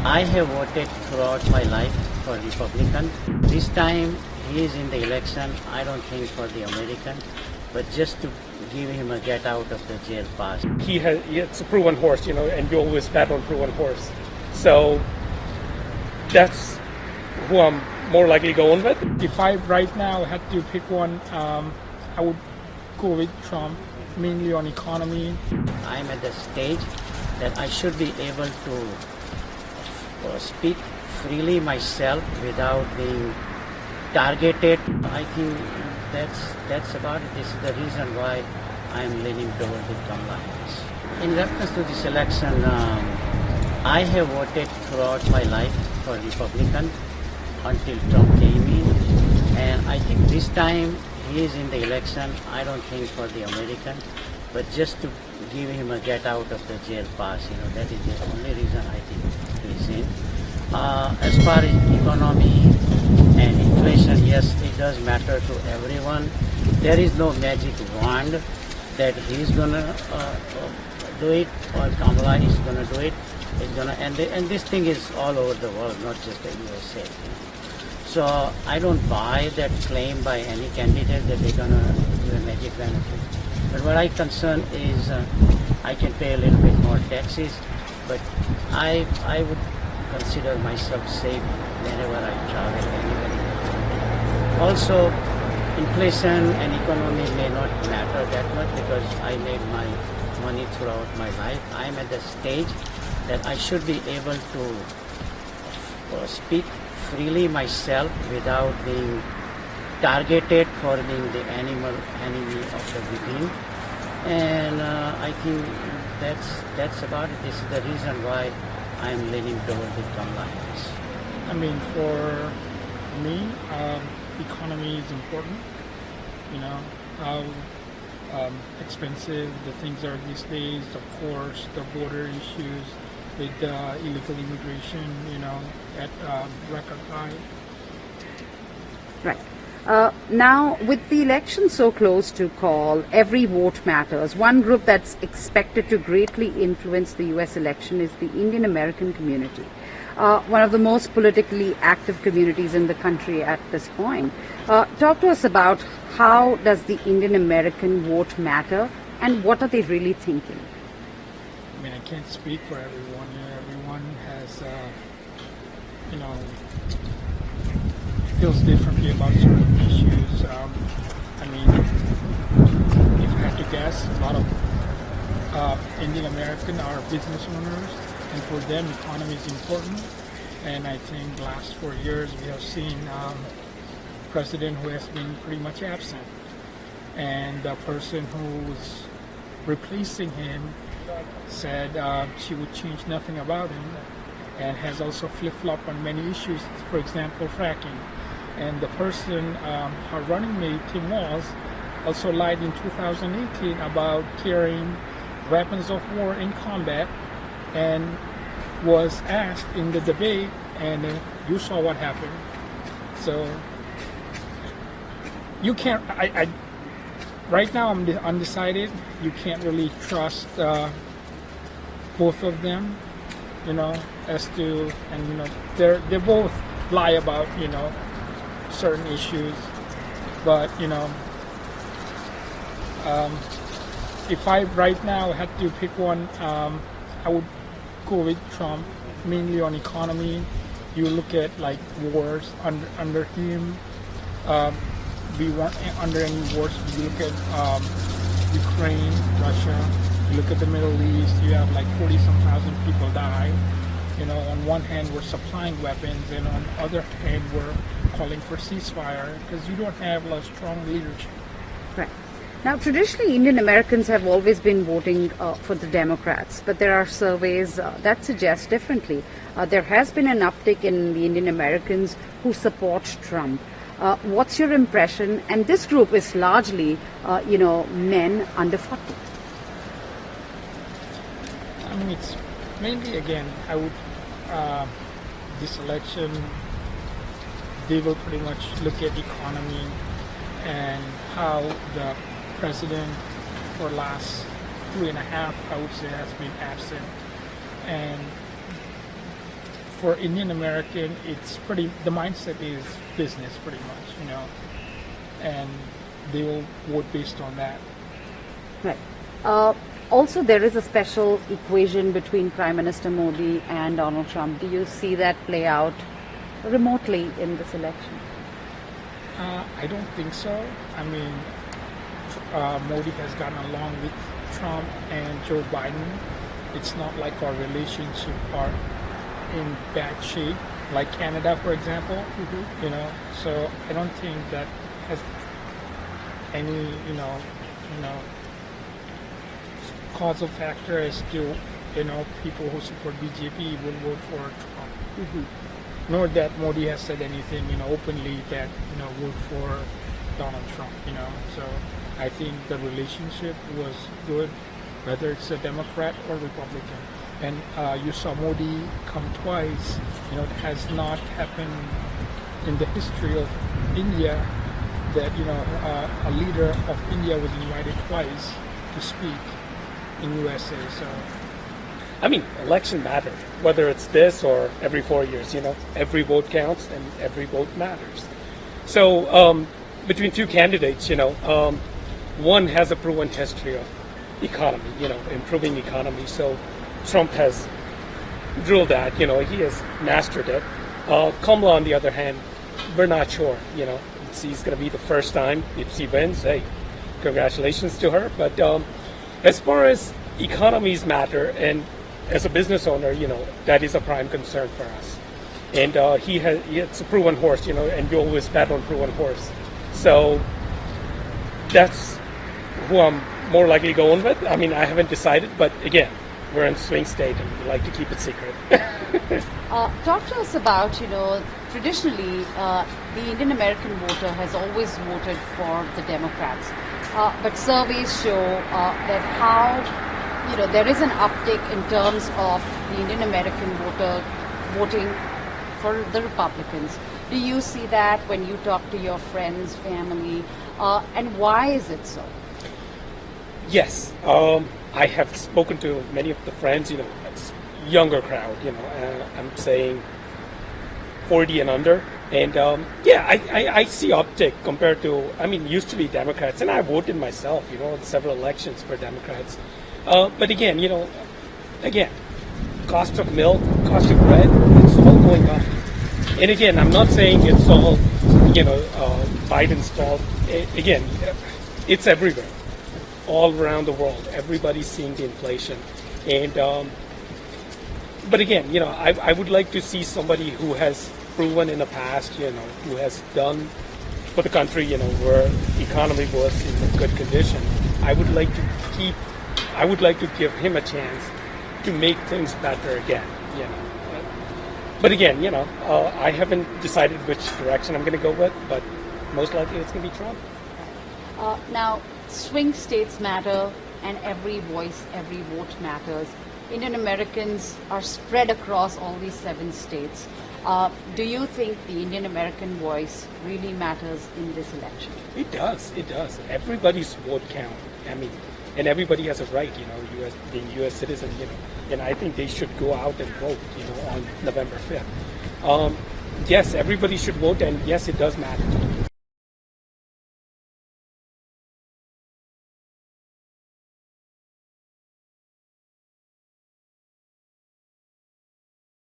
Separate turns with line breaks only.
I have voted throughout my life for Republican. This time he is in the election, I don't think for the American, but just to give him a get out of the jail pass.
It's a proven horse, and you always bet on proven horse. So that's who I'm more likely going with. If I right now had to pick one, I would go with Trump, mainly on economy.
I'm at the stage that I should be able to speak freely myself without being targeted. I think that's about it. This is the reason why I'm leaning toward the Kamala Harris. In reference to this election, I have voted throughout my life for Republican until Trump came in, and I think this time he is in the election, I don't think for the American, but just to give him a get out of the jail pass. That is the only reason I think he's in. As far as economy and inflation, yes, it does matter to everyone. There is no magic wand that he's gonna do it or Kamala is gonna do it. It's gonna and this thing is all over the world, not just the USA. So I don't buy that claim by any candidate that they're gonna do a magic benefit. But what I concern is I can pay a little bit more taxes, but I would consider myself safe whenever I travel anywhere. Also, inflation and economy may not matter that much because I made my money throughout my life. I'm at the stage that I should be able to speak freely myself without being targeted for being the enemy of the within. And I think that's about it. This is the reason why I'm leaning toward the Kamala Harris.
I mean, for me, economy is important. How expensive the things are these days. Of course, the border issues with illegal immigration, at record high.
Right. Now, with the election so close to call, every vote matters. One group that's expected to greatly influence the U.S. election is the Indian-American community, one of the most politically active communities in the country at this point. Talk to us about how does the Indian-American vote matter and what are they really thinking?
I mean, I can't speak for everyone. Everyone has, feels differently about certain issues. I mean, if I had to guess, a lot of Indian American are business owners, and for them, economy is important. And I think the last 4 years we have seen a president who has been pretty much absent, and the person who's replacing him said she would change nothing about him, and has also flip-flopped on many issues, for example, fracking. And the person, her running mate, Tim Walz, also lied in 2018 about carrying weapons of war in combat, and was asked in the debate, and you saw what happened. So you can't, right now I'm undecided. You can't really trust both of them, as to, and they both lie about, certain issues, but if I right now had to pick one, I would go with Trump, mainly on economy. You look at like wars under him, we weren't under any wars. You look at Ukraine, Russia, you look at the Middle East, you have like 40-some thousand people die. On one hand we're supplying weapons, and on the other hand we're calling for ceasefire because you don't have a strong leadership.
Right. Now, traditionally, Indian Americans have always been voting for the Democrats, but there are surveys that suggest differently. There has been an uptick in the Indian Americans who support Trump. What's your impression? And this group is largely, men under 40.
I mean, it's mainly, again, I would, this election, they will pretty much look at economy and how the president for last 3.5, I would say, has been absent. And for Indian American, the mindset is business pretty much, and they will vote based on that.
Right. Also, there is a special equation between Prime Minister Modi and Donald Trump. Do you see that play out remotely in this election?
I don't think so. I mean, Modi has gotten along with Trump and Joe Biden. It's not like our relationship are in bad shape, like Canada, for example. Mm-hmm. So I don't think that has any, causal factor as to, people who support BJP will vote for Trump. Mm-hmm. Nor that Modi has said anything, openly that, vote for Donald Trump, So I think the relationship was good, whether it's a Democrat or Republican. And you saw Modi come twice. It has not happened in the history of India that, a leader of India was invited twice to speak in USA. So
I mean, election matters, whether it's this or every 4 years, every vote counts and every vote matters. So between two candidates, one has a proven history of economy, improving economy. So Trump has drilled that, he has mastered it. Kamala, on the other hand, we're not sure, He's going to be the first time. If she wins, hey, congratulations to her. But as far as economies matter, and as a business owner, that is a prime concern for us. And it's a proven horse, and you always bet on proven horse. So that's who I'm more likely going with. I mean, I haven't decided, but again, we're in swing state and we like to keep it secret.
Talk to us about, traditionally, the Indian American voter has always voted for the Democrats. But surveys show that there is an uptick in terms of the Indian American voter voting for the Republicans. Do you see that when you talk to your friends, family, and why is it so?
Yes, I have spoken to many of the friends, it's younger crowd, I'm saying 40 and under. And I see uptick compared to, used to be Democrats, and I voted myself, in several elections for Democrats. But again, cost of milk, cost of bread, it's all going up. And again, I'm not saying it's all, Biden's fault. Again, it's everywhere, all around the world. Everybody's seeing the inflation. And, but again, I would like to see somebody who has proven in the past, who has done for the country, where the economy was in good condition. I would like to give him a chance to make things better again, But again, I haven't decided which direction I'm going to go with, but most likely it's going to be Trump.
Now, swing states matter, and every voice, every vote matters. Indian Americans are spread across all these 7 states. Do you think the Indian American voice really matters in this election?
It does. Everybody's vote counts. And everybody has a right, being U.S. citizen, and I think they should go out and vote, on November 5th. Yes, everybody should vote, and yes, it does matter.